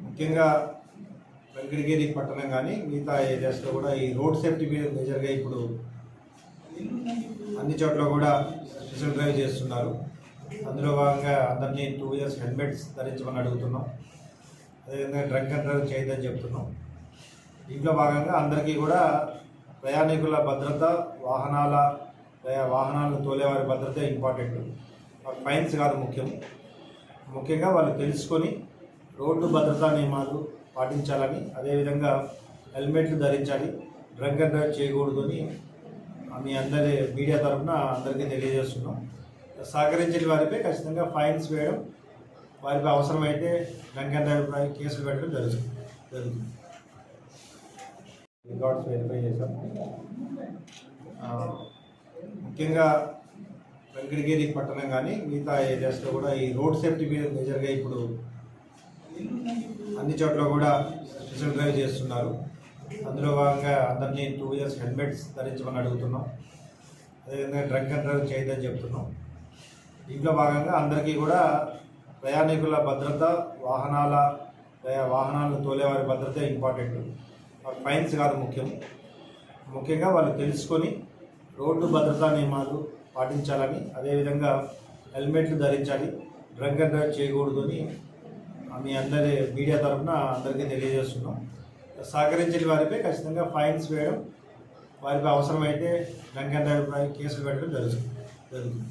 ముఖ్యంగా వెంకటగిరి పట్టణం కానీ మిగతా ఏరియాస్లో కూడా ఈ రోడ్ సేఫ్టీ మీద మేజర్గా ఇప్పుడు అన్ని చోట్ల కూడా స్పెషల్ డ్రైవ్ చేస్తున్నారు. అందులో భాగంగా అందరినీ 2 ఇయర్స్ హెల్మెట్స్ ధరించమని అడుగుతున్నాం. అదేవిధంగా డ్రంక్ అండ్ డ్రైవ్ చేయదని చెప్తున్నాం. దీంట్లో భాగంగా అందరికీ కూడా ప్రయాణికుల భద్రత, వాహనాలను తోలేవారి భద్రత ఇంపార్టెంట్. ఫైన్స్ కాదు ముఖ్యంగా వాళ్ళు తెలుసుకొని రోడ్డు భద్రతా నియమాలు పాటించాలని, అదేవిధంగా హెల్మెట్లు ధరించాలి, డ్రంక్ అండ్ డ్రైవ్ చేయకూడదు అని మీ అందరి మీడియా తరఫున అందరికీ తెలియజేస్తున్నాం. సహకరించిన వారిపై ఖచ్చితంగా ఫైన్స్ వేయడం, వారిపై అవసరమైతే డ్రంక్ అండ్ డ్రైవ్ కేసులు పెట్టడం జరుగుతుంది. రికార్డ్స్ వెరిఫై చేశాం. ముఖ్యంగా వెంకటగిరి పట్టణం కానీ మిగతా ఏరియాస్లో కూడా ఈ రోడ్ సేఫ్టీ మీద మేజర్గా ఇప్పుడు అన్ని చోట్ల కూడా స్పెషల్ డ్రైవ్ చేస్తున్నారు. అందులో భాగంగా అందరినీ 2 ఇయర్స్ హెల్మెట్స్ ధరించమని అడుగుతున్నాం. అదేవిధంగా డ్రంక్ అండ్ డ్రైవ్ చేయదని చెప్తున్నాం. దీంట్లో భాగంగా అందరికీ కూడా ప్రయాణికుల భద్రత, వాహనాలను తోలేవారి భద్రత ఇంపార్టెంట్. ఫైన్స్ కాదు ముఖ్యంగా వాళ్ళు తెలుసుకొని రోడ్డు భద్రతా నియమాలు పాటించాలని, అదేవిధంగా హెల్మెట్లు ధరించాలి, డ్రంక్ అండ్ డ్రైవ్ చేయకూడదు అని మీ అందరి మీడియా తరఫున అందరికీ తెలియజేస్తున్నాం. సహకరించిన వారిపై ఖచ్చితంగా ఫైన్స్ వేయడం, వారిపై అవసరమైతే డ్రంక్ అండ్ డ్రైవ్ కేసులు పెట్టడం జరుగుతుంది.